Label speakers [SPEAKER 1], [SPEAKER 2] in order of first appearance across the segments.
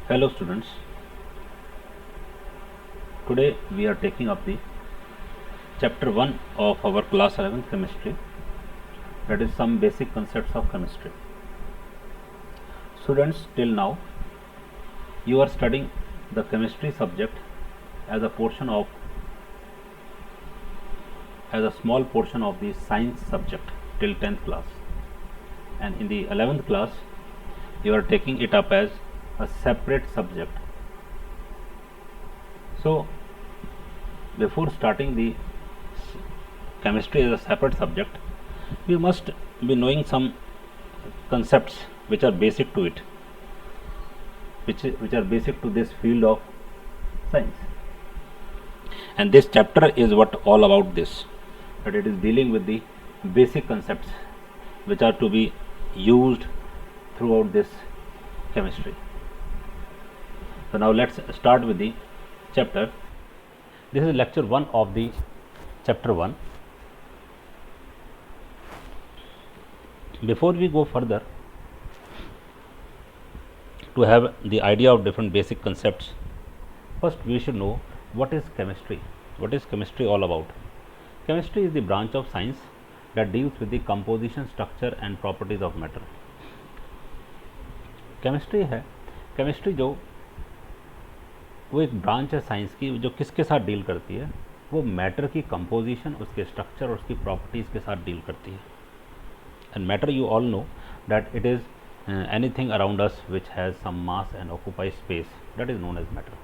[SPEAKER 1] Hello students, today we are taking up the chapter 1 of our class 11 chemistry, that is some basic concepts of chemistry. Students, till now you are studying the chemistry subject as a small portion of the science subject till 10th class, and in the 11th class you are taking it up as a separate subject. So before starting the chemistry as a separate subject, we must be knowing some concepts which are basic to it, which are basic to this field of science. And this chapter is what all about this, that it is dealing with the basic concepts which are to be used throughout this chemistry. So now let's start with the chapter. This is lecture 1 of the chapter 1. Before we go further, to have the idea of different basic concepts, first we should know what is chemistry. What is chemistry all about? Chemistry is the branch of science that deals with the composition, structure and properties of matter. Chemistry जो वो एक branch है science की जो किसके साथ deal करती है, वो मैटर की कंपोजिशन, उसके स्ट्रक्चर और उसकी प्रॉपर्टीज़ के साथ डील करती है. And matter, you all know that it is anything around us which has some mass and occupies space, that is known as matter.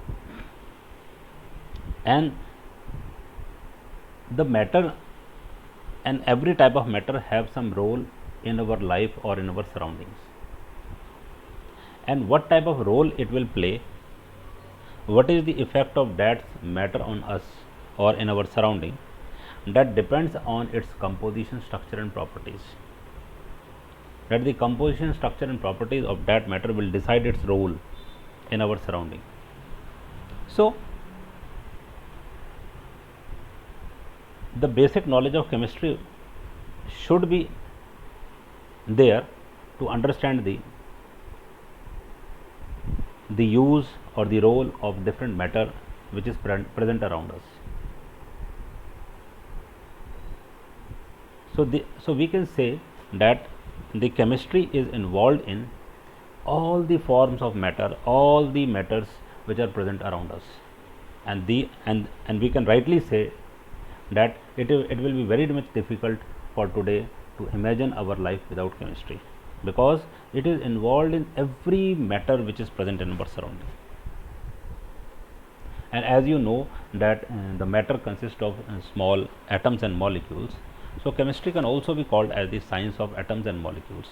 [SPEAKER 1] And the matter and every type of matter have some role in our life or in our surroundings. And what type of role it will play, what is the effect of that matter on us or in our surrounding, that depends on its composition, structure and properties. That the composition, structure and properties of that matter will decide its role in our surrounding. So the basic knowledge of chemistry should be there to understand the use or the role of different matter which is present around us. So we can say that the chemistry is involved in all the forms of matter, all the matters which are present around us, and we can rightly say that it will be very much difficult for today to imagine our life without chemistry, because it is involved in every matter which is present in our surrounding. And as you know that the matter consists of small atoms and molecules, so chemistry can also be called as the science of atoms and molecules,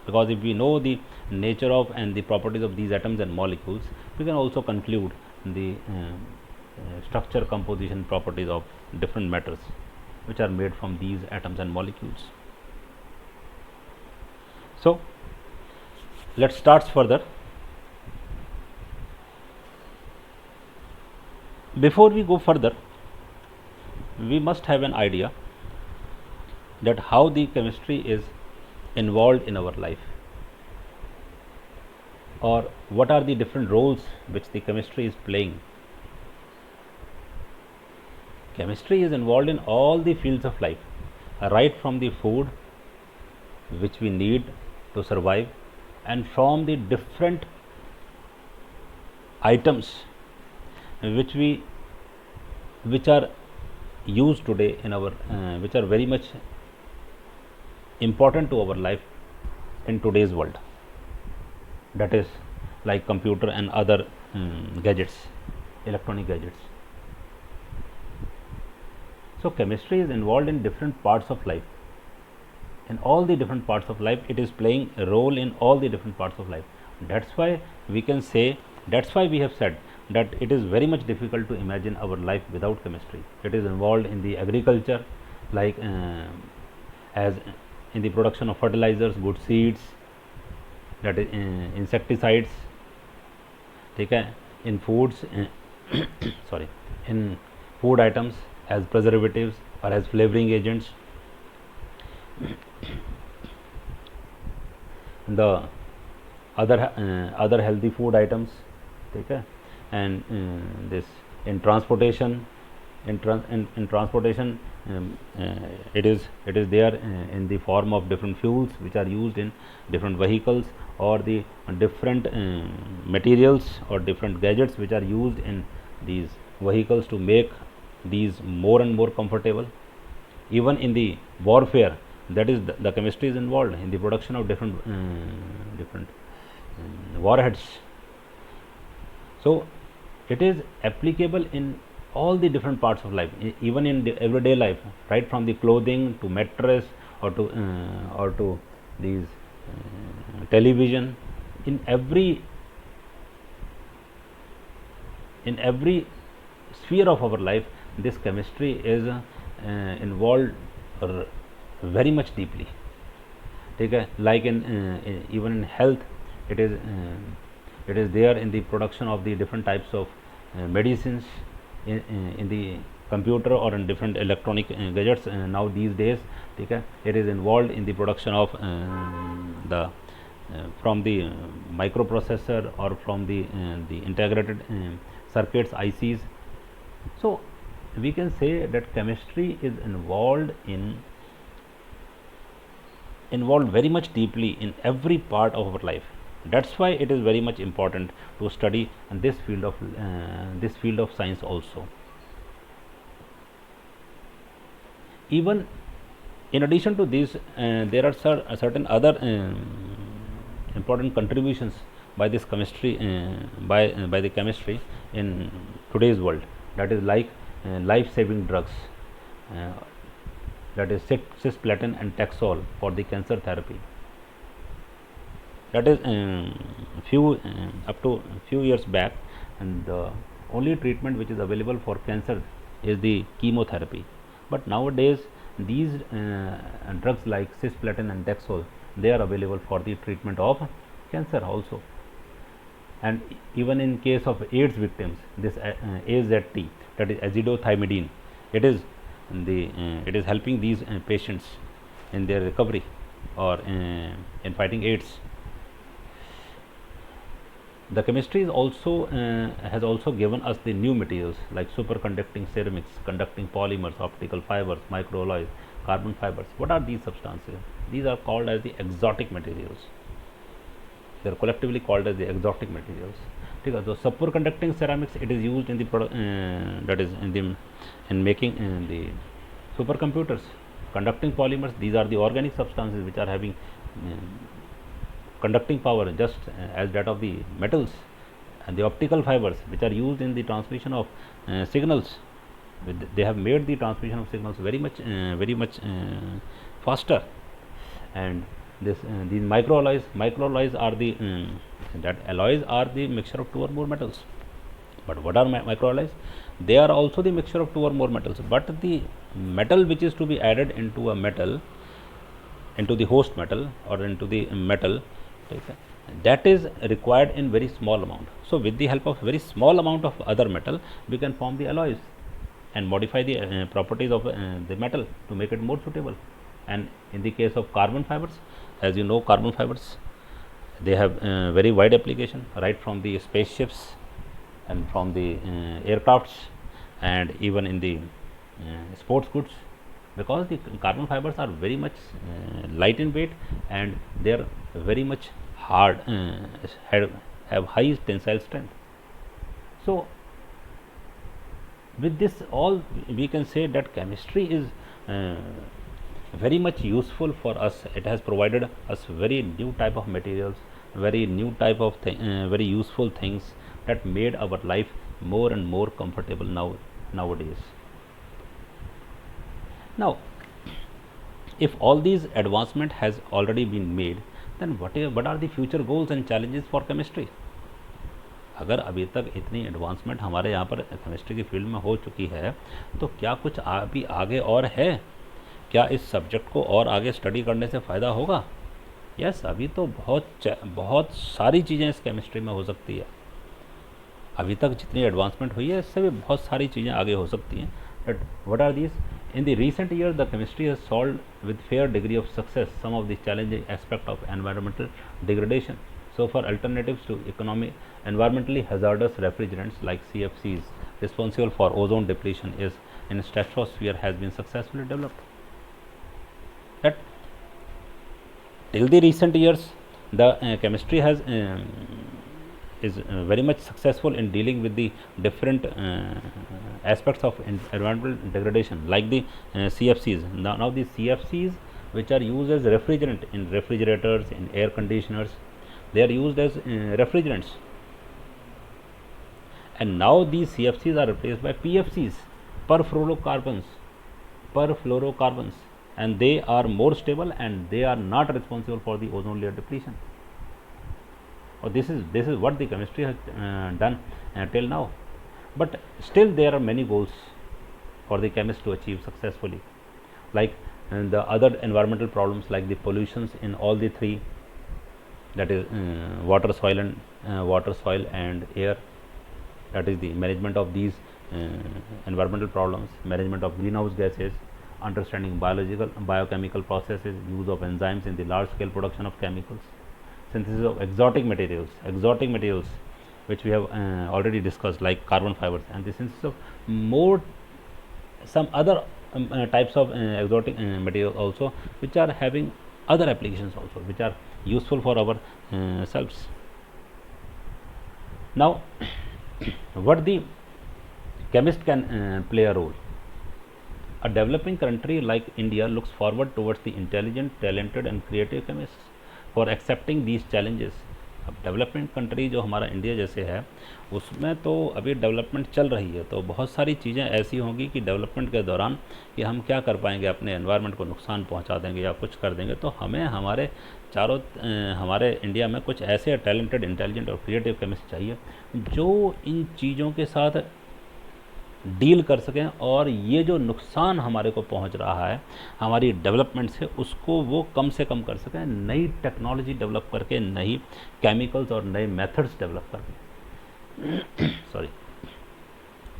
[SPEAKER 1] because if we know the nature of and the properties of these atoms and molecules, we can also conclude the structure, composition, properties of different matters which are made from these atoms and molecules. So let's start further. Before we go further, we must have an idea that how the chemistry is involved in our life, or what are the different roles which the chemistry is playing. Chemistry is involved in all the fields of life, right from the food which we need to survive, and from the different items which are used today in our which are very much important to our life in today's world, that is like computer and other gadgets, electronic gadgets. So chemistry is involved in different parts of life. In all the different parts of life, it is playing a role in all the different parts of life. That's why we can say, that's why we have said that it is very much difficult to imagine our life without chemistry. It is involved in the agriculture, like as in the production of fertilizers, good seeds, that is insecticides, okay, in foods sorry, in food items as preservatives or as flavoring agents. The other healthy food items ठीक है. And this in transportation, in transportation, it is there in the form of different fuels which are used in different vehicles, or the different materials or different gadgets which are used in these vehicles to make these more and more comfortable. Even in the warfare, that is the chemistry is involved in the production of different warheads. So it is applicable in all the different parts of life, even in the everyday life, right from the clothing to mattress, or to these television. In every sphere of our life, this chemistry is involved very much deeply. ठीक है. Like in even in health, it is there in the production of the different types of medicines, in the computer or in different electronic gadgets now these days. ठीक है. It is involved in the production of the from the microprocessor, or from the integrated circuits, ICs. So we can say that chemistry is involved very much deeply in every part of our life. That's why it is very much important to study this field of science also. Even in addition to this, there are certain other important contributions by this chemistry, by the chemistry in today's world. That is like life-saving drugs, that is cisplatin and Taxol for the cancer therapy. That is up to few years back, and the only treatment which is available for cancer is the chemotherapy. But nowadays these drugs like cisplatin and Taxol, they are available for the treatment of cancer also. And even in case of AIDS victims, this AZT, that is azidothymidine, it is helping these patients in their recovery, or in fighting AIDS. The chemistry is also has also given us the new materials like superconducting ceramics, conducting polymers, optical fibers, microalloys, carbon fibers. What are these substances? These are called as the exotic materials. They are collectively called as the exotic materials. So superconducting ceramics, it is used in the that is in making the supercomputers. Conducting polymers, these are the organic substances which are having conducting power just as that of the metals. And the optical fibers, which are used in the transmission of signals, they have made the transmission of signals very much faster. And these microalloys are the that alloys are the mixture of two or more metals. But what are microalloys? They are also the mixture of two or more metals, but the metal which is to be added into a metal, into the host metal or into the metal, that is required in very small amount. So with the help of very small amount of other metal, we can form the alloys and modify the properties of the metal to make it more suitable. And in the case of carbon fibers, as you know, carbon fibers, they have very wide application, right from the spaceships and from the aircrafts, and even in the sports goods, because the carbon fibers are very much light in weight, and they are very much hard, have high tensile strength. So with this all, we can say that chemistry is very much useful for us. It has provided us very new type of materials, very new type of very useful things that made our life more and more comfortable nowadays. Now, if all these advancement has already been made, then what are the future goals and challenges for chemistry? अगर अभी तक इतनी advancement हमारे यहाँ पर chemistry की field में हो चुकी है, तो क्या कुछ अभी आगे और है? क्या इस सब्जेक्ट को और आगे स्टडी करने से फ़ायदा होगा? यस, अभी तो बहुत सारी चीज़ें इस केमिस्ट्री में हो सकती है. अभी तक जितनी एडवांसमेंट हुई है, इससे भी बहुत सारी चीज़ें आगे हो सकती हैं. But what are these? In the recent years, the chemistry has solved with fair degree of success some of the challenging aspect of environmental degradation. So for alternatives to environmentally hazardous refrigerants like CFCs responsible for ozone depletion is in stratosphere has been successfully developed. That till the recent years, the chemistry is very much successful in dealing with the different aspects of environmental degradation, like the CFCs. Now the CFCs, which are used as refrigerant in refrigerators, in air conditioners, they are used as refrigerants, and now these CFCs are replaced by PFCs, perfluorocarbons, and they are more stable and they are not responsible for the ozone layer depletion. This is what the chemistry has done till now. But still there are many goals for the chemist to achieve successfully, like the other environmental problems like the pollutions in all the three, that is water, soil and air. That is the management of these environmental problems, management of greenhouse gases, understanding biochemical processes, use of enzymes in the large scale production of chemicals, synthesis of exotic materials which we have already discussed, like carbon fibers, and the synthesis of some other types of exotic materials also, which are having other applications also, which are useful for our selves. Now what the chemist can play a role. A developing country like India looks forward towards the intelligent, talented and creative chemists for accepting these challenges. अब development country जो हमारा India जैसे है, उसमें तो अभी development चल रही है, तो बहुत सारी चीज़ें ऐसी होंगी कि डेवलपमेंट के दौरान कि हम क्या कर पाएंगे, अपने एनवायरनमेंट को नुकसान पहुंचा देंगे या कुछ कर देंगे। तो हमें हमारे इंडिया में कुछ ऐसे टैलेंटेड, इंटेलिजेंट और क्रिएटिव केमिस्ट चाहिए जो इन चीज़ों के साथ डील कर सकें, और ये जो नुकसान हमारे को पहुंच रहा है हमारी डेवलपमेंट से, उसको वो कम से कम कर सकें, नई टेक्नोलॉजी डेवलप करके, नई केमिकल्स और नए मेथड्स डेवलप करके। Sorry.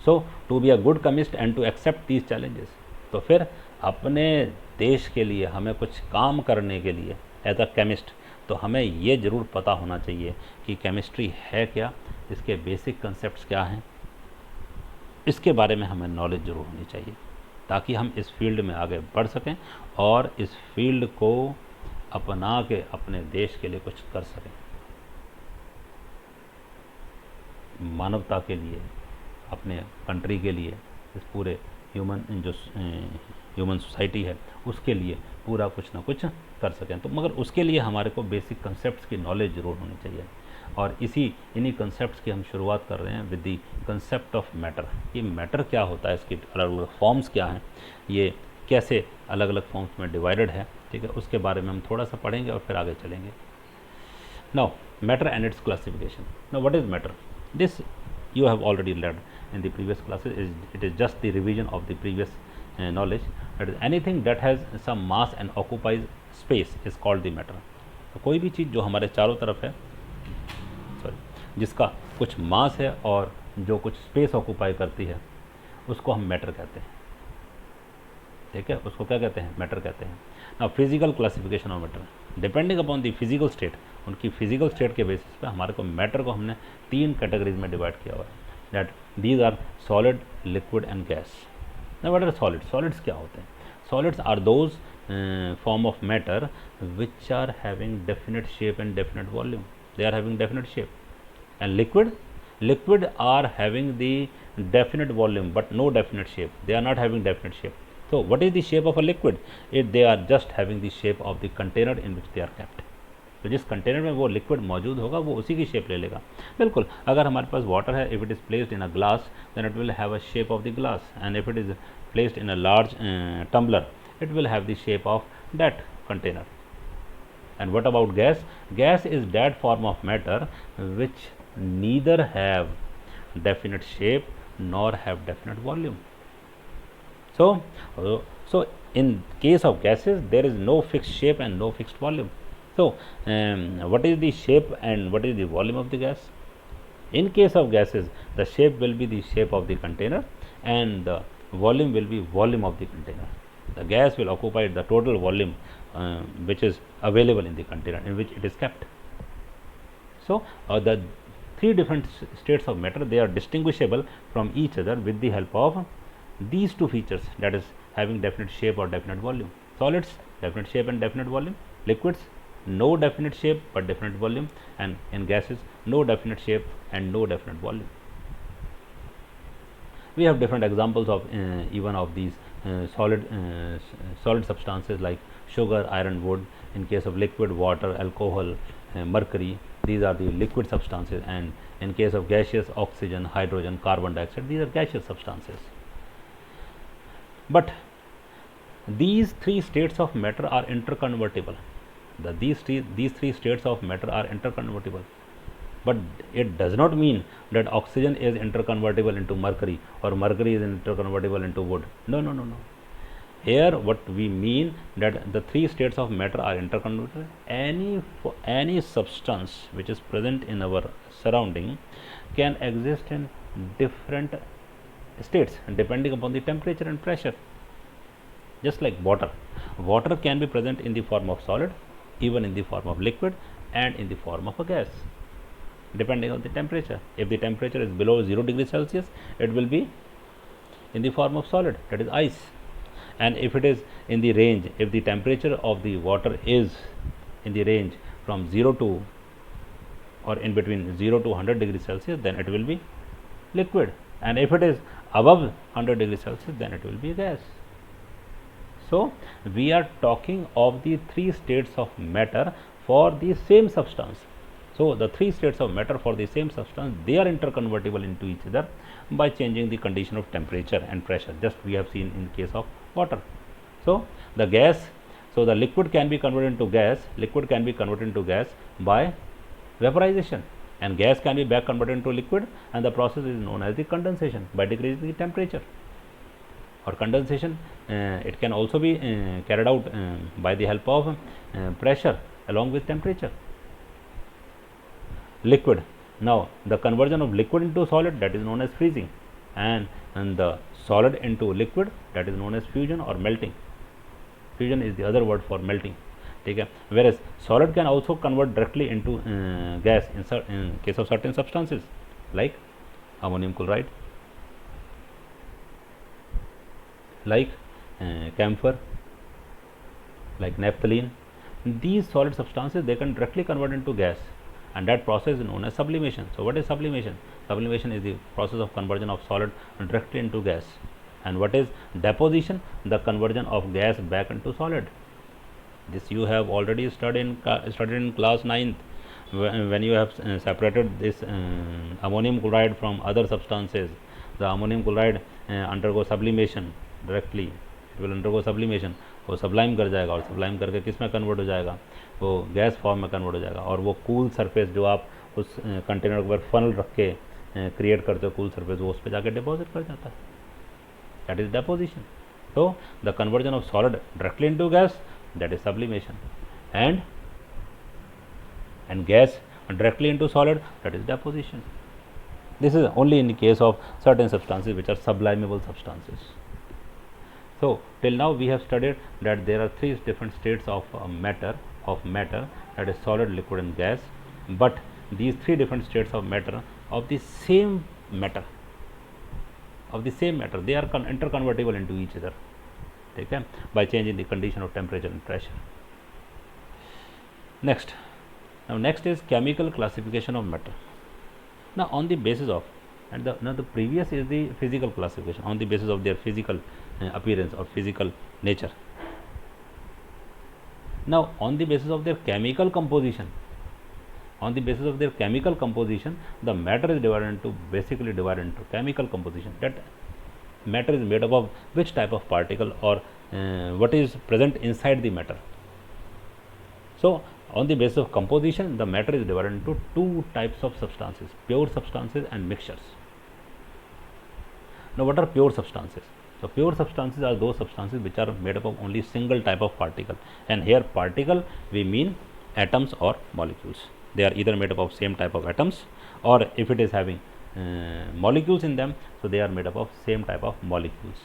[SPEAKER 1] So to be a good chemist and to accept these challenges, तो फिर अपने देश के लिए हमें कुछ काम करने के लिए एज अ केमिस्ट, तो हमें ये ज़रूर पता होना चाहिए कि केमिस्ट्री है क्या, इसके बेसिक कंसेप्ट्स क्या हैं, इसके बारे में हमें नॉलेज ज़रूर होनी चाहिए, ताकि हम इस फील्ड में आगे बढ़ सकें और इस फील्ड को अपना के अपने देश के लिए कुछ कर सकें, मानवता के लिए, अपने कंट्री के लिए, इस पूरे ह्यूमन सोसाइटी है उसके लिए पूरा कुछ ना कुछ कर सकें। तो मगर उसके लिए हमारे को बेसिक कंसेप्ट्स की नॉलेज ज़रूर होनी चाहिए, और इन्हीं कंसेप्ट्स की हम शुरुआत कर रहे हैं with the concept of matter. ये मैटर क्या होता है, इसकी अलग अलग फॉर्म्स क्या हैं, ये कैसे अलग अलग फॉर्म्स में डिवाइडेड है, ठीक है, उसके बारे में हम थोड़ा सा पढ़ेंगे और फिर आगे चलेंगे। Now matter and it's classification. Now what is matter? This you have already learned in the previous classes. It is just the revision of the previous knowledge. That is anything that has some mass and occupies space is called the matter. तो कोई भी चीज़ जो हमारे चारों तरफ है, जिसका कुछ मास है और जो कुछ स्पेस ऑक्यूपाई करती है, उसको हम मैटर कहते हैं, ठीक है, उसको क्या कहते हैं? मैटर कहते हैं। Now physical classification of matter, depending upon the physical state, उनकी फिजिकल स्टेट के बेसिस पे हमारे को मैटर को हमने 3 कैटेगरीज में डिवाइड किया हुआ है, that these are solid, liquid and gas. Now what are solid? Solids क्या होते हैं? Solids are those form of matter which are having definite shape and definite volume, they are having definite shape. And liquid are having the definite volume but no definite shape, they are not having definite shape. So what is the shape of a liquid? They are just having the shape of the container in which they are kept. तो जिस container में वो liquid मौजूद होगा वो उसी की shape ले लेगा। बिल्कुल, अगर हमारे पास वाटर है, if it is placed in a glass then it will have a shape of the glass, and if it is placed in a large tumbler it will have the shape of that container. And what about gas? Gas is that form of matter which neither have definite shape nor have definite volume. So in case of gases there is no fixed shape and no fixed volume. So what is the shape and what is the volume of the gas? In case of gases, the shape will be the shape of the container and the volume will be volume of the container. The gas will occupy the total volume which is available in the container in which it is kept. So the three different states of matter, they are distinguishable from each other with the help of these two features, that is having definite shape or definite volume. Solids, definite shape and definite volume. Liquids, no definite shape but definite volume, and in gases, no definite shape and no definite volume. We have different examples of even of these solid substances like sugar, iron, wood. In case of liquid, water, alcohol, mercury, these are the liquid substances, and in case of gaseous, oxygen, hydrogen, carbon dioxide, these are gaseous substances. But these three states of matter are interconvertible. These three states of matter are interconvertible. But it does not mean that oxygen is interconvertible into mercury or mercury is interconvertible into wood. No, no, no, no. Here what we mean that the three states of matter are interconvertible. Any substance which is present in our surrounding can exist in different states depending upon the temperature and pressure. Just like water. Water can be present in the form of solid, even in the form of liquid, and in the form of a gas, depending on the temperature. If the temperature is below 0 degrees Celsius, it will be in the form of solid, that is ice. And if it is in the range, if the temperature of the water is in the range from 0 to or in between 0 to 100 degrees Celsius, then it will be liquid. And if it is above 100 degrees Celsius, then it will be gas. So we are talking of the three states of matter for the same substance. So the three states of matter for the same substance, they are interconvertible into each other by changing the condition of temperature and pressure, just we have seen in case of water. So the liquid can be converted into gas, by vaporization, and gas can be back converted into liquid, and the process is known as the condensation by decreasing the temperature. Or condensation, it can also be carried out by the help of pressure along with temperature. Liquid, now the conversion of liquid into solid, that is known as freezing, and the solid into liquid, that is known as fusion or melting. Fusion is the other word for melting. Okay. Whereas solid can also convert directly into gas in case of certain substances like ammonium chloride, like camphor, like naphthalene. These solid substances, they can directly convert into gas, and that process is known as sublimation. So what is sublimation? Sublimation is the process of conversion of solid directly into gas. And what is deposition? The conversion of gas back into solid. This you have already studied in class 9th when you have separated this ammonium chloride from other substances. The ammonium chloride undergo sublimation directly, it will undergo sublimation, वो sublime कर जाएगा, और sublime करके किस में convert हो जाएगा, वो गैस फॉर्म में कन्वर्ट हो जाएगा, और वो कूल सरफेस जो आप उस कंटेनर के ऊपर फनल रख के क्रिएट करते हो, कूल सरफेस, वो उस पर जाके डिपॉजिट कर जाता है, that is deposition. So the conversion of solid directly into gas, that is sublimation, and gas directly into solid, that is deposition. This is only in the case of certain substances which are sublimable substances. So till now we have studied that there are three different states of matter, that is solid, liquid and gas. But these three different states of matter of the same matter, they are interconvertible into each other, okay, by changing the condition of temperature and pressure. Next is chemical classification of matter. Now on the basis of, and the previous is the physical classification on the basis of their physical appearance or physical nature. Now on the basis of their chemical composition, the matter is basically divided into chemical composition. That matter is made up of which type of particle, or what is present inside the matter. So on the basis of composition, the matter is divided into two types of substances: pure substances and mixtures. Now what are pure substances? So pure substances are those substances which are made up of only single type of particle, and here particle we mean atoms or molecules. They are either made up of same type of atoms, or if it is having molecules in them, so they are made up of same type of molecules.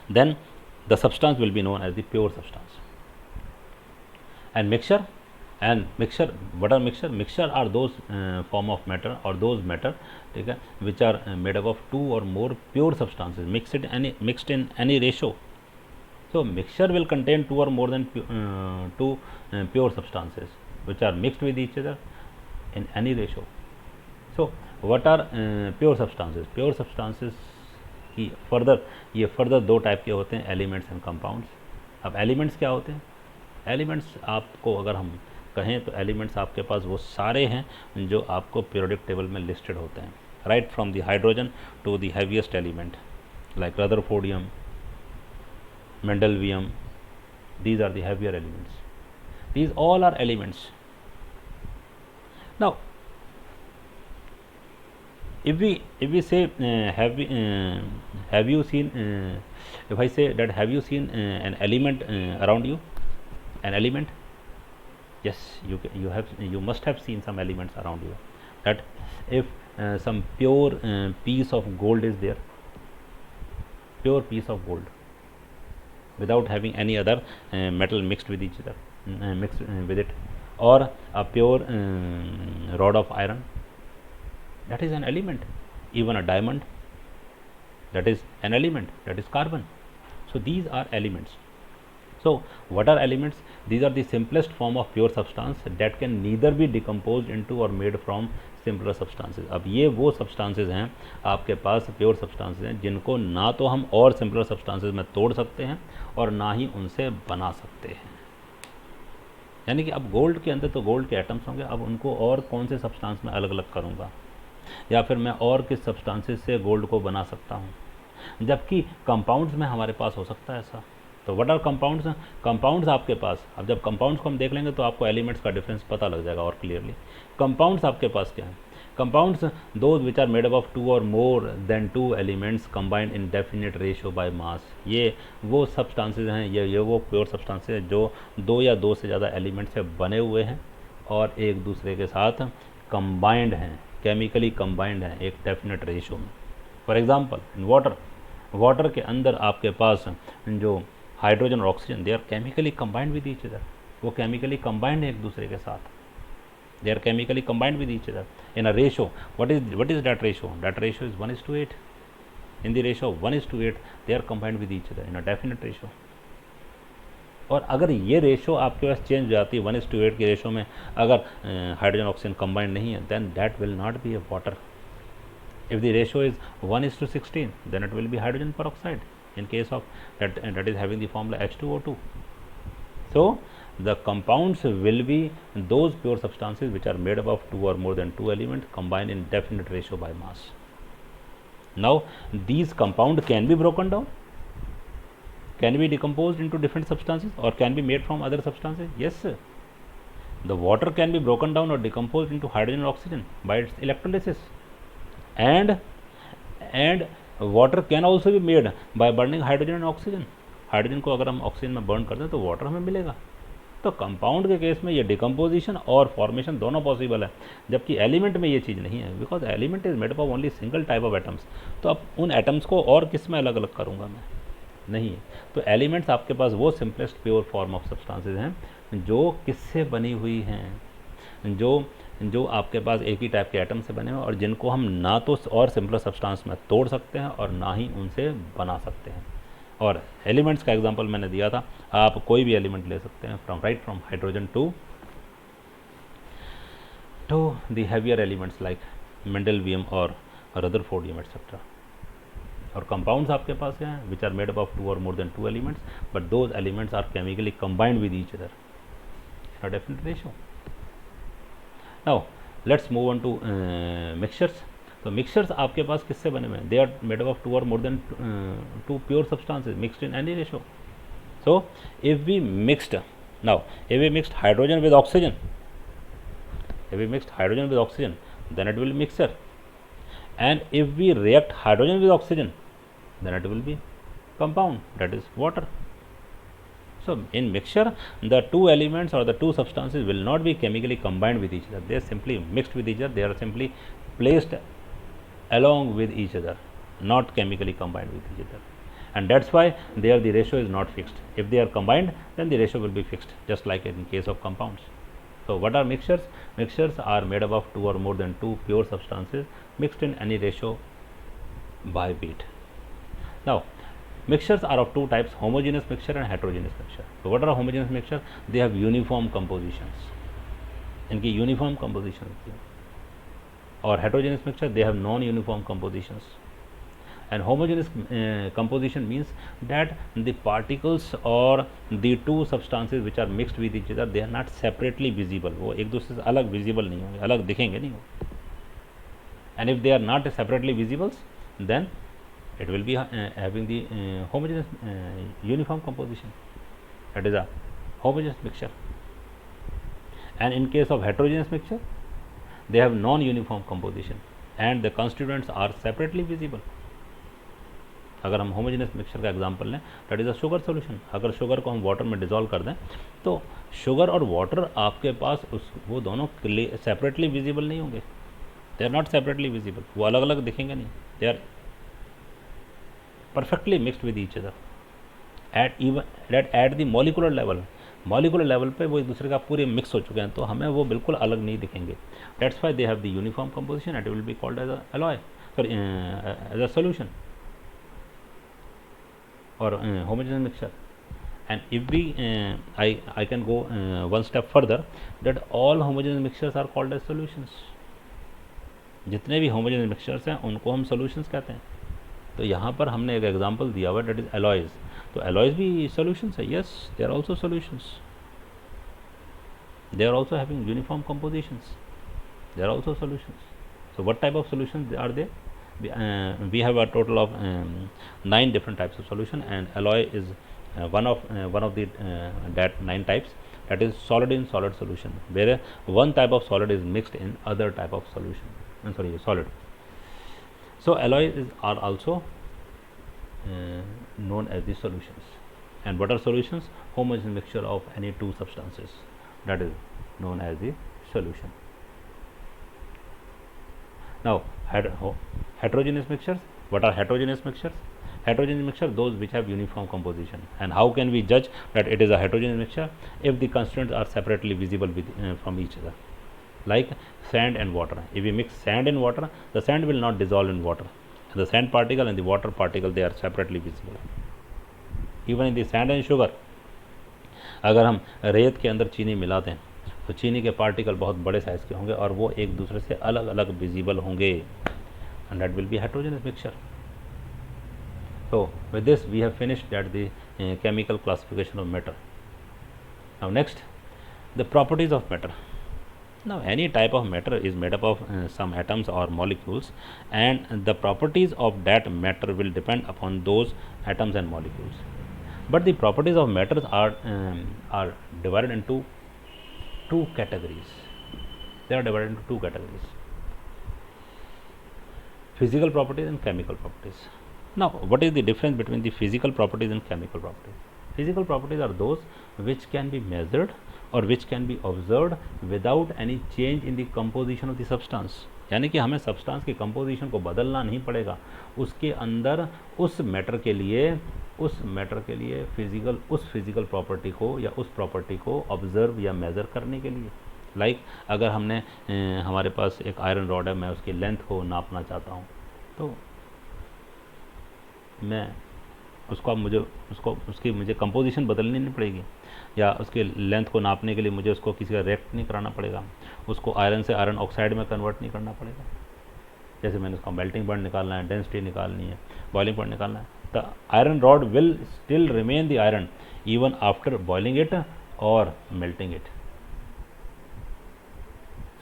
[SPEAKER 1] Then the substance will be known as the pure substance. and mixture what are mixture are those form of matter or those matter, ठीक है, which are made up of two or more pure substances mixed in any ratio. So mixture will contain two or more than two pure substances which are mixed with each other in any ratio. So what are pure substances? Pure substances की further दो type के होते हैं, elements and compounds. अब elements क्या होते हैं? Elements आपको अगर हम कहें तो एलिमेंट्स आपके पास वो सारे हैं जो आपको पीरियोडिक टेबल में लिस्टेड होते हैं, right from the hydrogen to the heaviest element like rutherfordium, mendelevium. these are the heavier elements. These all are elements. Now if we say have you seen if I say that have you seen an element around you, an element? Yes, you must have seen some elements around you. That if some pure piece of gold is there, pure piece of gold without having any other metal mixed with each other, mixed with it, or a pure rod of iron, that is an element. Even a diamond, that is an element, that is carbon. So these are elements. So what are elements? These are the simplest form of pure substance that can neither be decomposed into or made from simpler substances. अब ये वो substances हैं आपके पास, pure substances हैं जिनको ना तो हम और सिंपलर सब्सटेंसेस में तोड़ सकते हैं और ना ही उनसे बना सकते हैं. यानी कि अब गोल्ड के अंदर तो गोल्ड के एटम्स होंगे, अब उनको और कौन से सब्सटेंस में अलग अलग करूँगा, या फिर मैं और किस सब्सटेंसेस से गोल्ड को बना सकता हूँ, जबकि कंपाउंड्स में हमारे पास हो सकता है ऐसा. तो व्हाट आर कंपाउंड्स? कंपाउंड्स आपके पास, अब जब कंपाउंड्स को हम देख लेंगे तो आपको एलिमेंट्स का डिफरेंस पता लग जाएगा और क्लियरली. कंपाउंड्स आपके पास क्या है? Compounds those which are made up of two और more than two elements combined in definite ratio by mass. ये वो सब्सटेंसेज हैं, ये वो प्योर सब्सटेंसेज हैं जो दो या दो से ज़्यादा एलिमेंट से बने हुए हैं और एक दूसरे के साथ कंबाइंड हैं, केमिकली कंबाइंड हैं एक डेफिनेट रेशियो में. फॉर एग्जांपल इन वाटर के अंदर आपके पास जो हाइड्रोजन और oxygen, they are chemically combined with each other. वो केमिकली कंबाइंड है एक दूसरे के साथ. They are chemically combined with each other in a ratio. What is that ratio? That ratio is 1:8. In the ratio of 1:8, they are combined with each other in a definite ratio. और अगर ये ratio आपके पास change हो जाती है 1:8 के ratio में, अगर हाइड्रोजन ऑक्सीजन कंबाइंड नहीं है, then that will not be a water. If the ratio is 1:16, then it will be hydrogen peroxide in case of that is having the formula H2O2. So the compounds will be those pure substances which are made up of two or more than two elements combined in definite ratio by mass. Now these compound can be broken down, can be decomposed into different substances, or can be made from other substances. Yes, the water can be broken down or decomposed into hydrogen and oxygen by its electrolysis, and water can also be made by burning hydrogen and oxygen. Hydrogen को अगर हम oxygen में burn करते हैं तो water हमें मिलेगा. तो कंपाउंड के केस में ये डिकम्पोजिशन और फॉर्मेशन दोनों पॉसिबल है, जबकि एलिमेंट में ये चीज़ नहीं है, because element is made up of only single type of atoms. तो अब उन एटम्स को और किस में अलग अलग करूँगा मैं? नहीं है. तो एलिमेंट्स आपके पास वो simplest pure form of substances हैं जो किससे बनी हुई हैं, जो आपके पास एक ही टाइप के एटम से बने हुए और जिनको हम ना तो और सिंपलर सब्सटेंस में तोड़ सकते हैं और ना ही उनसे बना सकते हैं. और एलिमेंट्स का एग्जांपल मैंने दिया था, आप कोई भी एलिमेंट ले सकते हैं from hydrogen to the heavier elements like mendelevium और रदरफोर्डियम एटसेट्रा. और कंपाउंड्स आपके पास हैं which are made up of two और more than two elements, but those elements are chemically combined with each other in a definite ratio. Now let's move on to mixtures. तो mixtures आपके पास किससे बने हुए हैं? They are made up of two और more than two pure substances mixed in any ratio. So if we mixed hydrogen with oxygen, then it will mixture, and if we react hydrogen with oxygen, then it will be compound, that is water. So in mixture, the two elements or the two substances will not be chemically combined with each other. They are simply mixed with each other. They are simply placed along with each other, not chemically combined with each other. and that's why there the ratio is not fixed. If they are combined, then the ratio will be fixed, just like in case of compounds. So what are mixtures? Mixtures are made up of two or more than two pure substances mixed in any ratio by weight. Now mixtures are of two types, homogeneous mixture and heterogeneous mixture. So what are homogeneous mixture? They have uniform compositions, इनकी uniform composition होती है, और heterogeneous mixture they have non-uniform compositions. And homogeneous composition means that the particles or the two substances which are mixed with each other, they are not separately visible. वो एक दूसरे से अलग visible नहीं होंगे, अलग दिखेंगे नहीं वो. And if they are not separately visible, then it will be having the homogeneous uniform composition. That is a homogeneous mixture. And in case of heterogeneous mixture, they have non-uniform composition and the constituents are separately visible. अगर हम homogeneous mixture का example लें, that is a sugar solution. अगर sugar को हम water में dissolve कर दें तो शुगर और वाटर आपके पास वो दोनों सेपरेटली विजिबल नहीं होंगे. They are not separately visible, वो अलग अलग दिखेंगे नहीं. They are perfectly mixed with each other at the molecular level पे वो एक दूसरे का पूरे मिक्स हो चुके हैं, तो हमें वो बिल्कुल अलग नहीं दिखेंगे. That's why they have the uniform composition and it will be called as a alloy, sorry as a solution or homogeneous mixture. And if we I can go one step further, that all homogeneous mixtures are called as solutions. जितने भी homogeneous mixtures हैं उनको हम solutions कहते हैं. तो यहाँ पर हमने एक एग्जांपल दिया हुआ, that is alloys. तो alloys भी solutions है. Yes, they are also solutions. They are also having uniform compositions. They are also solutions. So what type of solutions are they? We have a total of 9 different types of solution, and alloy is one of the that 9 types. That is solid in solid solution, where one type of solid is mixed in other type of solution. Solid. So alloys are also known as the solutions. And what are solutions? Homogeneous mixture of any two substances, that is known as the solution. Now heterogeneous mixtures. What are heterogeneous mixtures? Heterogeneous mixture, those which have uniform composition. And how can we judge that it is a heterogeneous mixture? If the constituents are separately visible from each other, like sand and water. If we mix sand and water, the sand will not dissolve in water, and the sand particle and the water particle, they are separately visible. Even in the sand and sugar, अगर हम रेत के अंदर चीनी मिला दें तो चीनी के पार्टिकल बहुत बड़े साइज़ के होंगे और वो एक दूसरे से अलग अलग विजिबल होंगे, and that will be heterogeneous mixture. So with this we have finished at the chemical classification of matter. Now next, the properties of matter. Now any type of matter is made up of some atoms or molecules, and the properties of that matter will depend upon those atoms and molecules. But the properties of matters are divided into two categories. They are divided into two categories: physical properties and chemical properties. Now what is the difference between the physical properties and chemical properties? Physical properties are those which can be measured or which can be observed without any change in the composition of the substance. यानी कि हमें substance की composition को बदलना नहीं पड़ेगा, उसके अंदर उस मैटर के लिए फिजिकल प्रॉपर्टी को या उस प्रॉपर्टी को ऑब्जर्व या मेज़र करने के लिए. लाइक अगर हमने हमारे पास एक आयरन रॉड है, मैं उसकी लेंथ को नापना चाहता हूँ, तो मैं मुझे कंपोजिशन बदलनी नहीं पड़ेगी, या उसके लेंथ को नापने के लिए मुझे उसको किसी का रिएक्ट नहीं कराना पड़ेगा, उसको आयरन से आयरन ऑक्साइड में कन्वर्ट नहीं करना पड़ेगा. जैसे मैंने उसका मेल्टिंग पॉइंट निकालना है, डेंसिटी निकालनी है, बॉइलिंग पॉइंट निकालना है, the iron rod will still remain the iron even after boiling it और melting it.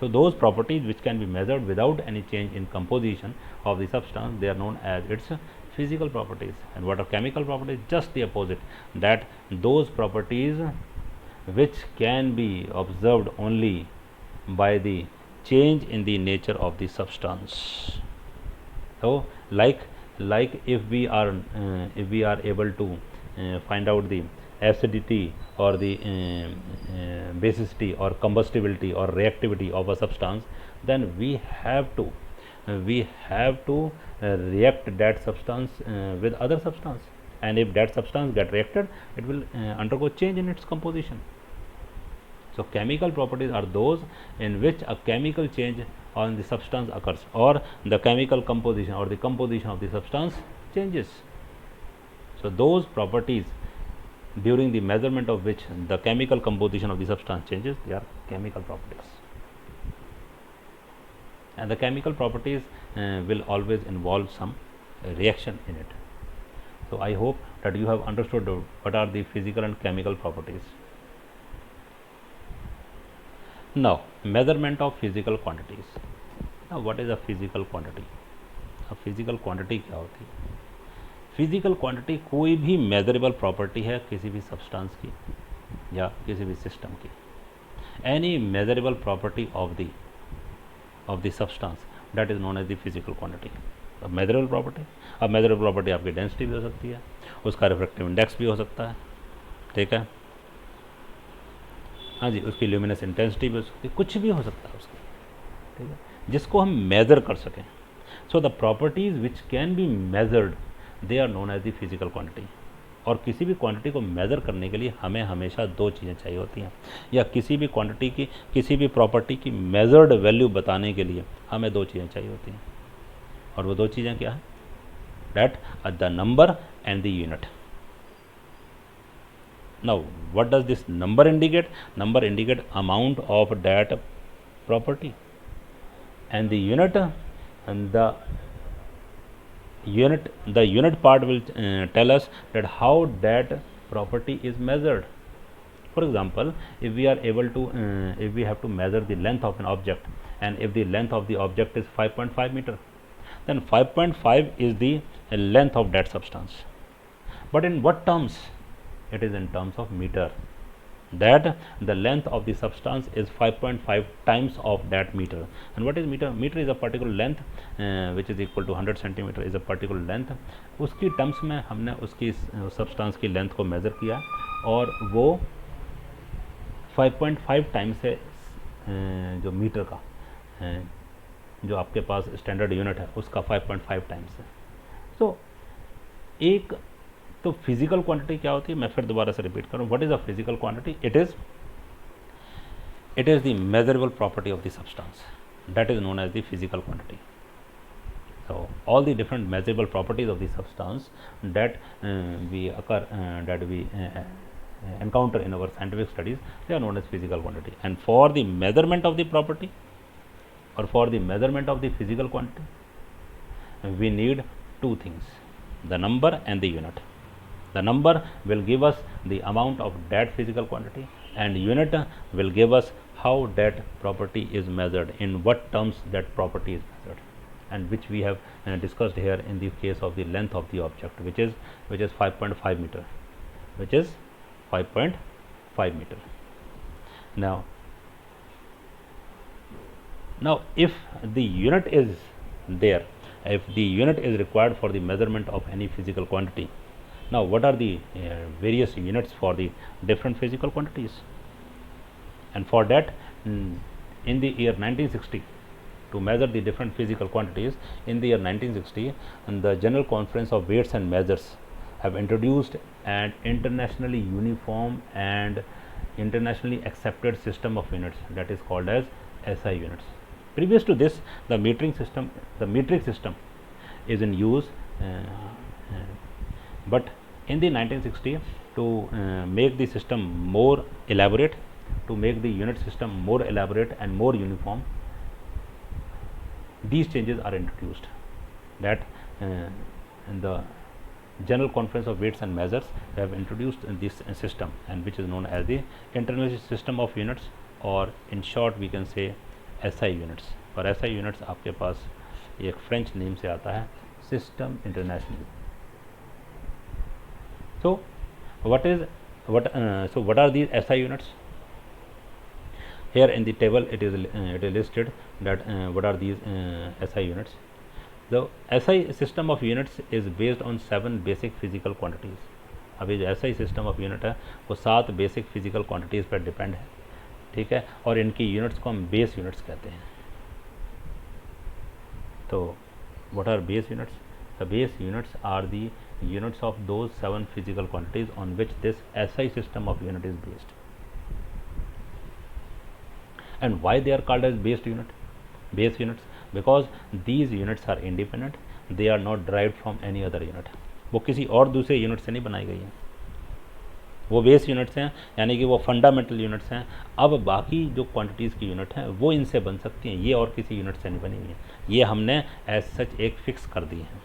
[SPEAKER 1] So those properties which can be measured without any change in composition of the substance, they are known as its physical properties. And what are chemical properties? Just the opposite, that those properties which can be observed only by the change in the nature of the substance. So like if we are able to find out the acidity or the basicity or combustibility or reactivity of a substance, then we have to react that substance with other substance. and if that substance get reacted, it will undergo change in its composition. So chemical properties are those in which a chemical change on the substance occurs, or the chemical composition or the composition of the substance changes. So those properties during the measurement of which the chemical composition of the substance changes, they are chemical properties. And the chemical properties will always involve some reaction in it. So I hope that you have understood what are the physical and chemical properties. Now, measurement of physical quantities. Now, what is a physical quantity? A physical quantity क्या होती है? Physical quantity कोई भी measurable property है किसी भी substance की या किसी भी सिस्टम की. Any measurable property of the substance that is known as the physical quantity. अब मेजरेबल प्रॉपर्टी आपकी डेंसिटी भी हो सकती है, उसका रिफ्रैक्टिव इंडेक्स भी हो सकता है, ठीक है, हाँ जी, उसकी ल्यूमिनस इंटेंसिटी भी हो सकती है, कुछ भी हो सकता है उसका, ठीक है, जिसको हम मेज़र कर सकें. So the properties which can be measured they are known as the physical quantity. और किसी भी क्वांटिटी को मेज़र करने के लिए हमें हमेशा दो चीज़ें चाहिए होती हैं, या किसी भी क्वांटिटी की, किसी भी प्रॉपर्टी की मेजर्ड वैल्यू बताने के लिए हमें दो चीज़ें चाहिए होती हैं. और वो दो चीज़ें क्या है? That the number and the unit. Now, what does this number indicate? Number indicate amount of that property, and the unit part will tell us that how that property is measured. For example, if we are able to if we have to measure the length of an object, and if the length of the object is 5.5 meter, then 5.5 is the length of that substance. But in what terms? It is in terms of meter, that the length of the substance is 5.5 times of that meter. And what is meter? Meter is a particular length which is equal to 100 centimeter is a particular length. उसकी terms में हमने उसकी substance की length को measure किया, और वो 5.5 times है जो मीटर का जो आपके पास स्टैंडर्ड यूनिट है उसका 5.5 टाइम्स है. सो एक तो फिजिकल क्वांटिटी क्या होती है, मैं फिर दोबारा से रिपीट करूँ. What is a physical quantity? It is the measurable property of the substance, that is known as the physical quantity. So all the different measurable properties of the substance that we encounter in our scientific studies, they are known as physical quantity. And for the measurement of the property, or for the measurement of the physical quantity, we need two things: the number and the unit. The number will give us the amount of that physical quantity, and unit will give us how that property is measured, in what terms that property is measured, and which we have discussed here in the case of the length of the object, which is 5.5 meter, which is 5.5 meter. Now if the unit is there, if the unit is required for the measurement of any physical quantity, now what are the various units for the different physical quantities? And for that, in the year 1960, to measure the different physical quantities, in the year 1960, and the General Conference of Weights and Measures have introduced an internationally uniform and internationally accepted system of units, that is called as SI units. Previous to this, the metric system is in use, but in the 1960, to make the system more elaborate, to make the unit system more elaborate and more uniform, these changes are introduced, that in the General Conference of Weights and Measures have introduced this system, and which is known as the International System of Units, or in short we can say SI units. और SI units आपके पास एक French name से आता है, System International. So what are these SI units? Here in the table it is listed that what are these SI units. The SI system of units is based on 7 basic physical quantities. अभी जो SI system of unit है वो 7 basic physical quantities पर depend है, ठीक है, और इनकी यूनिट्स को हम बेस यूनिट्स कहते हैं. तो what are base units? The base units are the units of those 7 physical quantities on which this SI system of unit is based. And why they are called as base units? Because these units are independent, they are not derived from any other unit. वो किसी और दूसरे unit से नहीं बनाई गई हैं, वो बेस यूनिट्स हैं, यानी कि वो फंडामेंटल यूनिट्स हैं. अब बाकी जो क्वांटिटीज़ की यूनिट हैं वो इनसे बन सकती हैं, ये और किसी यूनिट से नहीं बनी हुई हैं, ये हमने एज सच एक फिक्स कर दी हैं.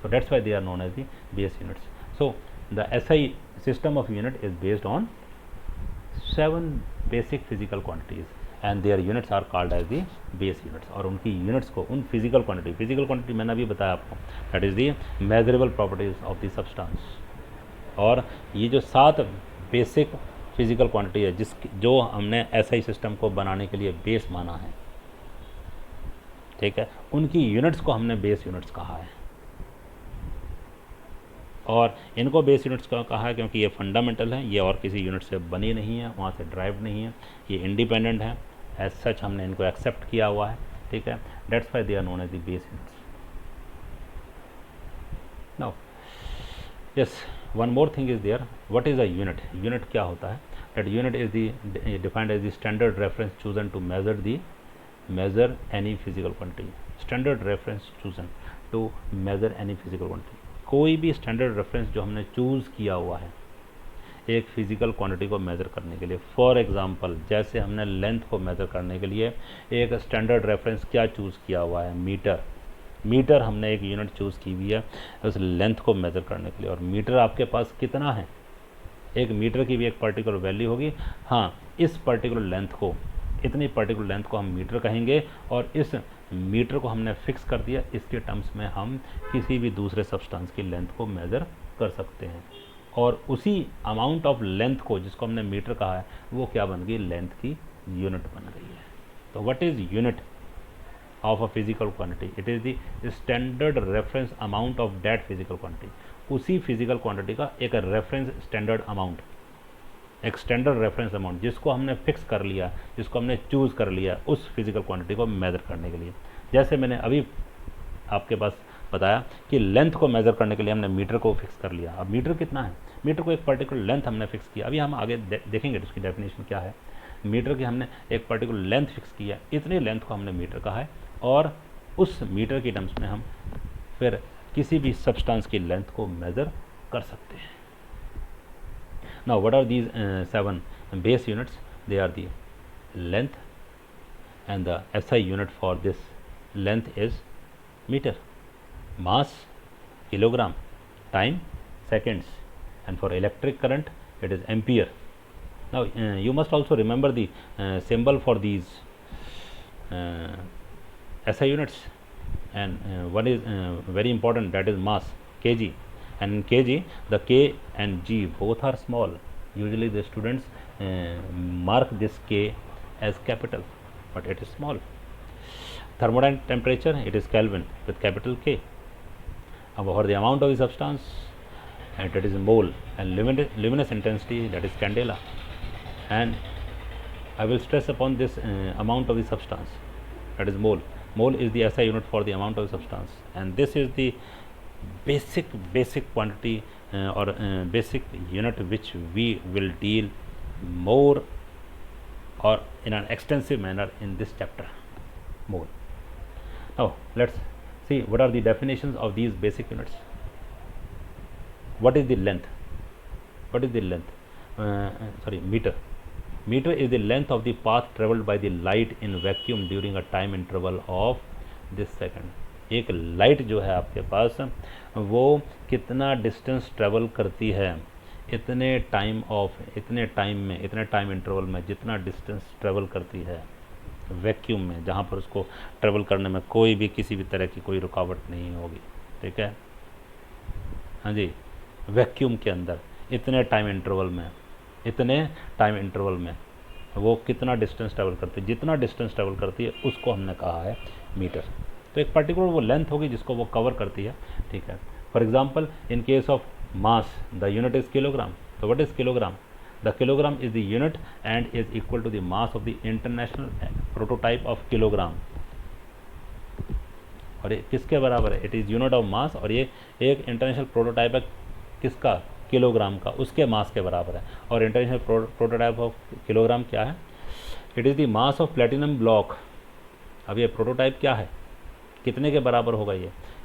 [SPEAKER 1] So that's why they are known as the base units. So the SI system of unit is based on 7 basic physical quantities and their units are called as the base units. और उनकी units को उन physical quantity मैंने अभी बताया आपको, that is the measurable properties of the substance. और ये जो 7 basic physical quantity है जो हमने SI system को बनाने के लिए base माना है, ठीक है, उनकी units को हमने base units कहा है. और इनको बेस यूनिट्स का कहा है क्योंकि ये फंडामेंटल है, ये और किसी यूनिट से बनी नहीं है, वहाँ से ड्राइव नहीं है, ये इंडिपेंडेंट है, एज सच हमने इनको एक्सेप्ट किया हुआ है, ठीक है. That's why they are known as the base units. Now yes, one more thing is there. What is a unit? Unit क्या होता है? That unit is the defined as the standard reference chosen to measure any physical quantity. Standard reference chosen to measure any physical quantity. कोई भी standard reference जो हमने choose किया हुआ है एक फिज़िकल क्वांटिटी को मेज़र करने के लिए. फॉर एग्जांपल, जैसे हमने लेंथ को मेज़र करने के लिए एक स्टैंडर्ड रेफरेंस क्या चूज़ किया हुआ है? मीटर हमने एक यूनिट चूज़ की हुई है उस लेंथ को मेज़र करने के लिए. और मीटर आपके पास कितना है? एक मीटर की भी एक पर्टिकुलर वैल्यू होगी. हाँ, इस पर्टिकुलर लेंथ को, इतनी पर्टिकुलर लेंथ को हम मीटर कहेंगे और इस मीटर को हमने फिक्स कर दिया. इसके टर्म्स में हम किसी भी दूसरे सब्सटेंस की लेंथ को मेज़र कर सकते हैं और उसी अमाउंट ऑफ लेंथ को जिसको हमने मीटर कहा है वो क्या बन गई? लेंथ की यूनिट बन गई है. तो what is unit of a physical quantity? It is the standard reference amount of that physical quantity. उसी फिजिकल क्वांटिटी का एक रेफरेंस स्टैंडर्ड अमाउंट, एक स्टैंडर्ड रेफरेंस अमाउंट जिसको हमने फिक्स कर लिया, जिसको हमने चूज़ कर लिया उस फिजिकल क्वांटिटी को मेज़र करने के लिए. जैसे मैंने अभी आपके पास बताया कि लेंथ को मेज़र करने के लिए हमने मीटर को फिक्स कर लिया. अब मीटर कितना है? मीटर को एक पर्टिकुलर लेंथ हमने फिक्स किया. अभी हम आगे देखेंगे उसकी डेफिनेशन क्या है. मीटर की हमने एक पर्टिकुलर लेंथ फिक्स किया, इतनी लेंथ को हमने मीटर कहा है और उस मीटर की टर्म्स में हम फिर किसी भी सब्सटेंस की लेंथ को मेज़र कर सकते हैं. Now what are these 7 base units? They are the length and the SI unit for this length is meter, mass kilogram, time seconds, and for electric current it is ampere. Now you must also remember the symbol for these SI units, and one is very important, that is mass, kg. And in kg, the k and g both are small. Usually the students mark this k as capital, but it is small. Thermodynamic temperature, it is Kelvin with capital K. For the amount of the substance, and that is mole, and luminous intensity, that is candela. And I will stress upon this amount of the substance, that is mole. Mole is the SI unit for the amount of the substance, and this is the basic quantity or basic unit which we will deal more or in an extensive manner in this chapter, mole. Now let's see what are the definitions of these basic units. What is the length? Meter. Meter is the length of the path traveled by the light in vacuum during a time interval of this second. एक light जो है आपके पास वो कितना distance travel करती है इतने time में, इतने टाइम इंटरवल में, जितना डिस्टेंस ट्रेवल करती है वैक्यूम में, जहाँ पर उसको ट्रेवल करने में कोई भी किसी भी तरह की कोई रुकावट नहीं होगी. ठीक है, हाँ जी, वैक्यूम के अंदर इतने टाइम इंटरवल में वो कितना डिस्टेंस ट्रेवल करती है, जितना डिस्टेंस ट्रेवल करती है उसको हमने कहा है मीटर. तो एक पर्टिकुलर वो लेंथ होगी जिसको वो कवर करती है. ठीक है, for example in case of mass the unit is kilogram. तो what is kilogram? The kilogram is the unit and is equal to the mass of the international prototype of kilogram. और ये किसके बराबर है, it is unit of mass, और ये एक international prototype है किसका, किलोग्राम का, उसके मास के बराबर है। और इंटरनेशनल प्रोटोटाइप ऑफ किलोग्राम क्या है, it is the mass of platinum block. अब ये प्रोटोटाइप क्या है, कितने के बराबर होगा,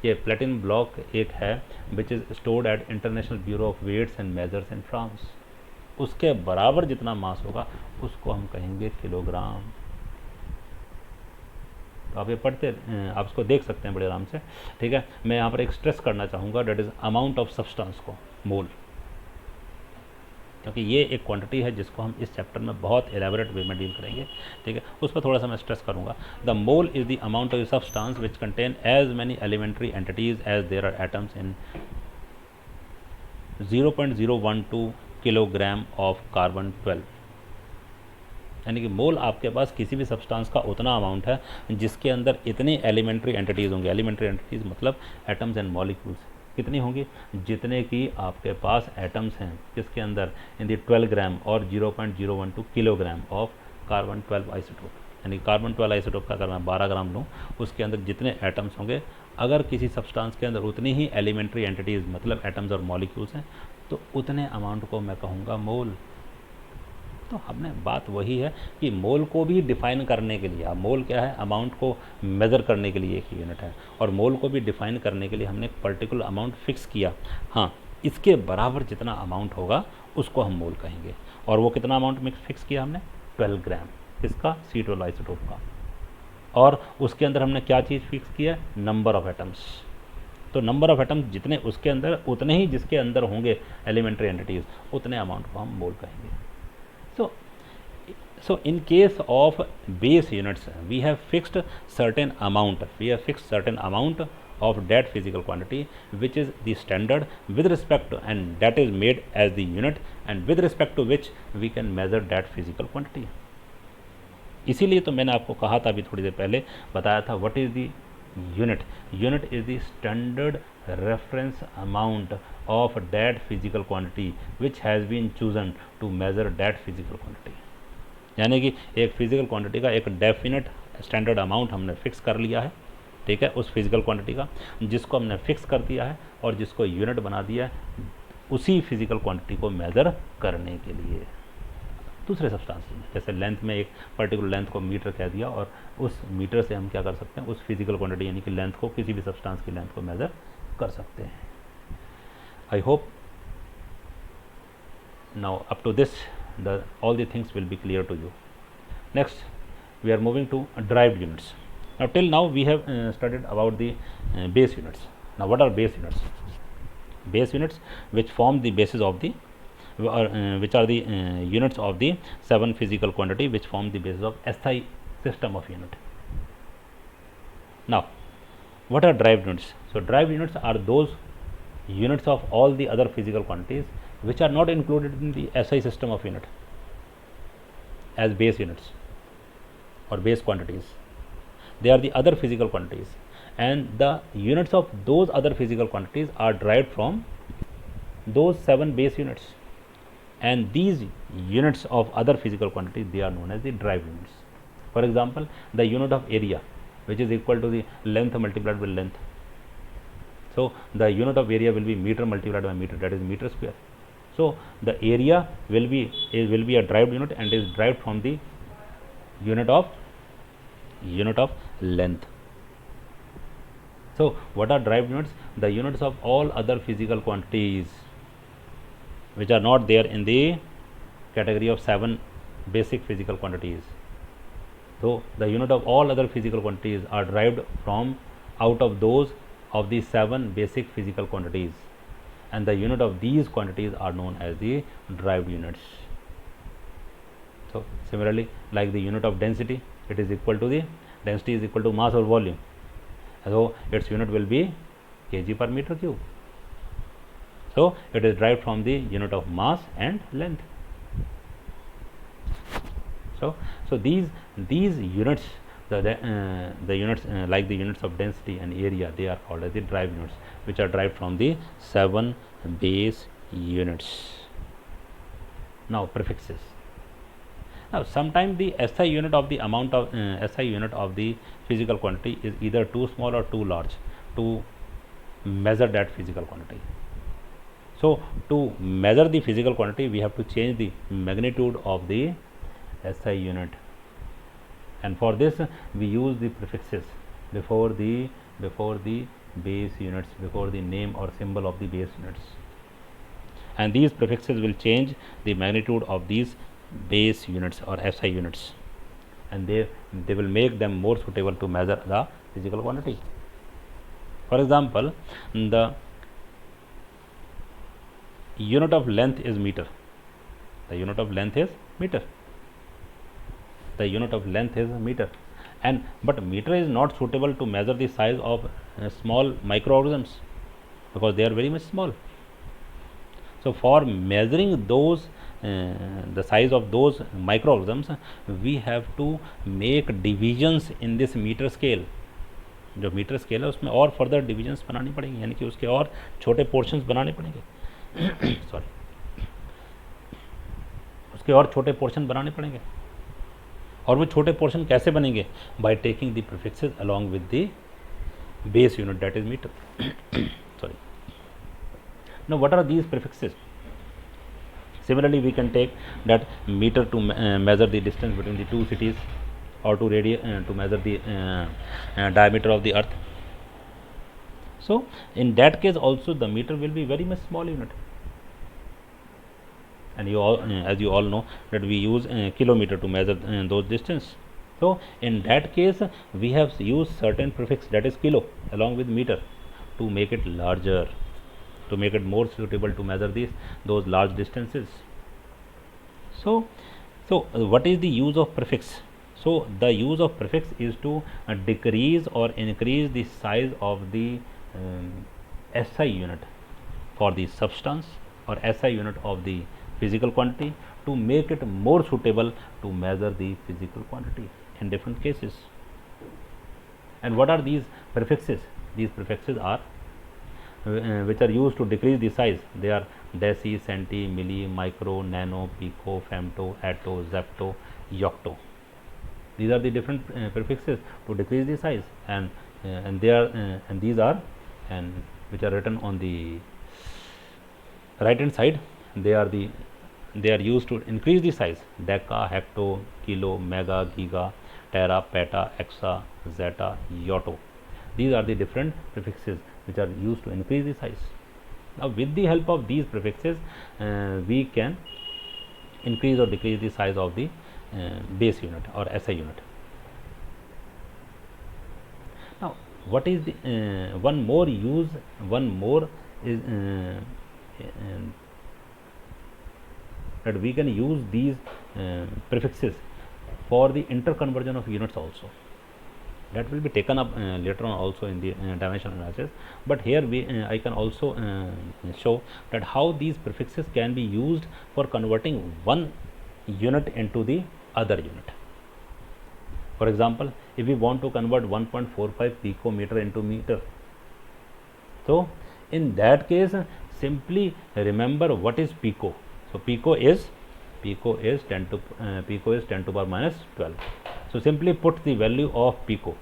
[SPEAKER 1] ये प्लेटिनम ब्लॉक एक है which is stored at International Bureau of Weights and Measures in France, उसके बराबर जितना मास होगा उसको हम कहेंगे किलोग्राम। तो आप ये पढ़ते, आप इसको देख सकते हैं बड़े आराम से, ठीक है। मैं यहाँ पर एक स्ट्रेस करना चाहूँगा, that is amount of substance को मोल, क्योंकि ये एक क्वांटिटी है जिसको हम इस चैप्टर में बहुत एलेबोरेट वे में डील करेंगे, ठीक है। उस पर थोड़ा सा मैं स्ट्रेस करूँगा। The mole is the amount of substance which contain as many elementary entities as there are atoms in 0.012 kilogram of carbon 12। यानी कि मोल आपके पास किसी भी सब्सटेंस का उतना अमाउंट है जिसके अंदर इतनी एलिमेंट्री एंटिटीज़ होंगी। एलिमेंट्री एंटिटीज़ मतलब एटम्स एंड मॉलिक्यूल्स, कितनी होंगी, जितने की आपके पास एटम्स हैं किसके अंदर, इन दी 12 ग्राम और 0.012 किलोग्राम ऑफ कार्बन 12 आइसोटोप। यानी कार्बन 12 आइसोटोप का अगर मैं 12 ग्राम लूँ, उसके अंदर जितने एटम्स होंगे, अगर किसी सब्सटेंस के अंदर उतनी ही एलिमेंट्री एंटिटीज़ मतलब एटम्स और मॉलिक्यूल्स हैं, तो उतने अमाउंट को मैं कहूँगा मोल। तो हमने बात वही है कि मोल को भी डिफ़ाइन करने के लिए, अब मोल क्या है, अमाउंट को मेज़र करने के लिए एक यूनिट है, और मोल को भी डिफ़ाइन करने के लिए हमने एक पर्टिकुलर अमाउंट फिक्स किया। हाँ, इसके बराबर जितना अमाउंट होगा उसको हम मोल कहेंगे। और वो कितना अमाउंट में फिक्स किया हमने, 12 ग्राम, किसका, C12 आइसोटोप का। और उसके अंदर हमने क्या चीज़ फिक्स किया, नंबर ऑफ एटम्स। तो नंबर ऑफ एटम्स जितने उसके अंदर, उतने ही जिसके अंदर होंगे एलिमेंट्री एंटिटीज़, उतने अमाउंट को हम मोल कहेंगे। So in case of base units, we have fixed certain amount of that physical quantity which is the standard with respect to, and that is made as the unit and with respect to which we can measure that physical quantity. इसीलिए तो मैंने आपको कहा था, अभी थोड़ी देर पहले बताया था, what is the unit, unit is the standard reference amount of that physical quantity which has been chosen to measure that physical quantity। यानी कि एक फिजिकल क्वांटिटी का एक डेफिनेट स्टैंडर्ड अमाउंट हमने फिक्स कर लिया है, ठीक है, उस फिजिकल क्वांटिटी का, जिसको हमने फिक्स कर दिया है और जिसको यूनिट बना दिया है उसी फिजिकल क्वांटिटी को मेज़र करने के लिए। दूसरे सब्सटेंस में जैसे लेंथ में एक पर्टिकुलर लेंथ को मीटर कह दिया, और उस मीटर से हम क्या कर सकते हैं, उस फिजिकल क्वांटिटी यानी कि लेंथ को, किसी भी सब्सटेंस की लेंथ को मेज़र कर सकते हैं। I hope now up to this all the things will be clear to you. Next we are moving to derived units. Now till now we have studied about the base units. Now what are base units? Base units which form the basis of the which are the units of the 7 physical quantity which form the basis of SI system of unit. Now what are derived units? So derived units are those units of all the other physical quantities which are not included in the SI system of unit as base units or base quantities. They are the other physical quantities, and the units of those other physical quantities are derived from those 7 base units, and these units of other physical quantities, they are known as the derived units. For example, the unit of area, which is equal to the length multiplied by length. So the unit of area will be meter multiplied by meter, that is meter square. So the area will be a derived unit and is derived from the unit of length. So what are derived units? The units of all other physical quantities which are not there in the category of 7 basic physical quantities. So the unit of all other physical quantities are derived from out of those of the 7 basic physical quantities, and the unit of these quantities are known as the derived units. So similarly, like the unit of density, it is equal to the density is equal to mass or volume, so its unit will be kg per meter cube. So it is derived from the unit of mass and length. So these units, the units like the units of density and area, they are called as the derived units, which are derived from the 7 base units. Now prefixes. Now sometimes the SI unit of the amount of SI unit of the physical quantity is either too small or too large to measure that physical quantity. So to measure the physical quantity, we have to change the magnitude of the SI unit, and for this we use the prefixes before the base units, before the name or symbol of the base units, and these prefixes will change the magnitude of these base units or SI units, and they will make them more suitable to measure the physical quantity. For example, the unit of length is meter. The unit of length is meter. The unit of length is meter, and but meter is not suitable to measure the size of small microorganisms because they are very much small. So for measuring those the size of those microorganisms, we have to make divisions in this meter scale. जो metre scale है उसमें और further divisions बनानी पड़ेंगी, यानी कि उसके और छोटे पोर्शंस बनाने पड़ेंगे सॉरी उसके और छोटे पोर्शन बनाने पड़ेंगे, और वो छोटे पोर्शन कैसे बनेंगे? By taking the prefixes along with the base unit that is metre sorry. Now what are these prefixes? Similarly, we can take that meter to measure the distance between the two cities, or to measure the diameter of the earth. So in that case also the meter will be very much small unit, and you all as you all know that we use kilometer to measure those distance. So in that case we have used certain prefix, that is kilo, along with meter to make it larger, to make it more suitable to measure those large distances. So what is the use of prefix? So the use of prefix is to decrease or increase the size of the SI unit for the substance, or SI unit of the physical quantity, to make it more suitable to measure the physical quantity in different cases. And what are these prefixes? These prefixes are which are used to decrease the size. They are deci, centi, milli, micro, nano, pico, femto, atto, zepto, yocto. These are the different prefixes to decrease the size, and they are and these are, and which are written on the right hand side. They are used to increase the size: deca, hecto, kilo, mega, giga, tera, peta, exa, zeta, yoto. These are the different prefixes which are used to increase the size. Now with the help of these prefixes we can increase or decrease the size of the base unit or SI unit. Now what is the one more is that we can use these prefixes for the interconversion of units also. That will be taken up later on also in the dimensional analysis, but here I can also show that how these prefixes can be used for converting one unit into the other unit. For example, if we want to convert 1.45 picometer into meter, so in that case simply remember what is pico. So pico is 10 to power minus 12. So simply put the value of pico.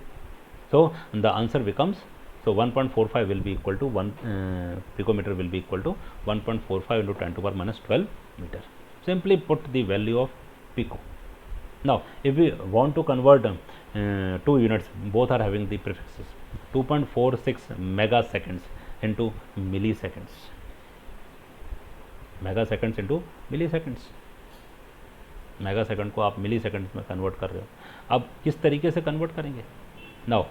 [SPEAKER 1] So the answer becomes, so 1.45 will be equal to 1 picometer will be equal to 1.45 into 10 to power minus 12 meter. Simply put the value of pico. Now if we want to convert two units, both are having the prefixes, 2.46 megaseconds into milliseconds. मेगासेकंड्स into milli seconds, mega second को आप मिली seconds में convert कर रहे हो. अब किस तरीके से कन्वर्ट करेंगे? Now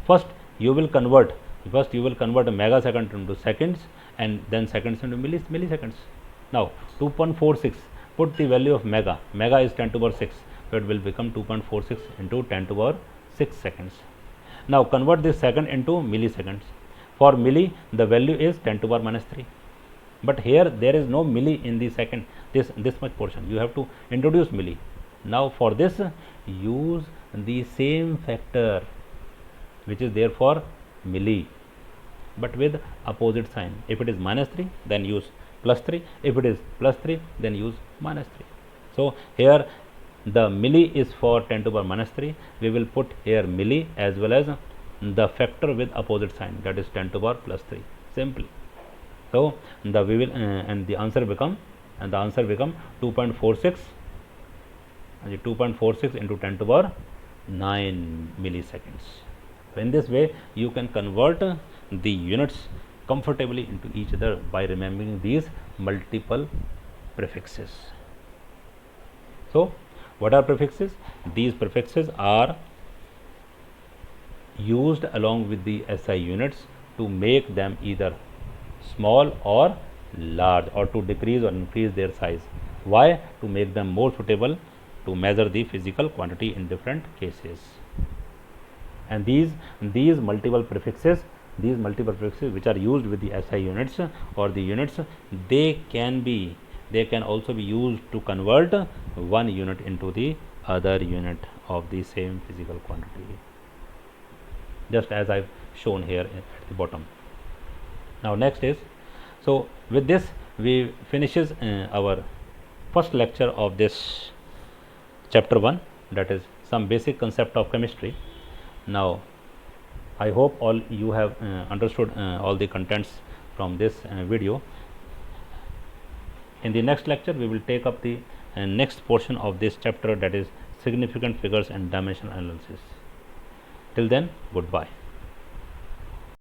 [SPEAKER 1] first you will convert megasecond into seconds and then seconds into milliseconds. Now 2.46, put the value of mega is 10 to power 6, so it will become 2.46 into 10 to power 6 seconds. Now convert this second into milliseconds. For milli the value is 10 to power minus 3. But here there is no milli in the second, this much portion, you have to introduce milli. Now for this use the same factor which is there for milli, but with opposite sign. If it is minus 3 then use plus 3, if it is plus 3 then use minus 3. So here the milli is for 10 to the power minus 3. We will put here milli as well as the factor with opposite sign, that is 10 to the power plus 3 simply. So the we will and the answer become 2.46 into 10 to the power 9 milliseconds. So in this way you can convert the units comfortably into each other by remembering these multiple prefixes. So what are prefixes? These prefixes are used along with the SI units to make them either small or large, or to decrease or increase their size. Why? To make them more suitable to measure the physical quantity in different cases. And these multiple prefixes which are used with the SI units or the units, they can also be used to convert one unit into the other unit of the same physical quantity, just as I've shown here at the bottom. Now next is, so with this we finishes our first lecture of this chapter 1, that is some basic concept of chemistry. Now I hope all you have understood all the contents from this video. In the next lecture we will take up the next portion of this chapter, that is significant figures and dimensional analysis. Till then, goodbye.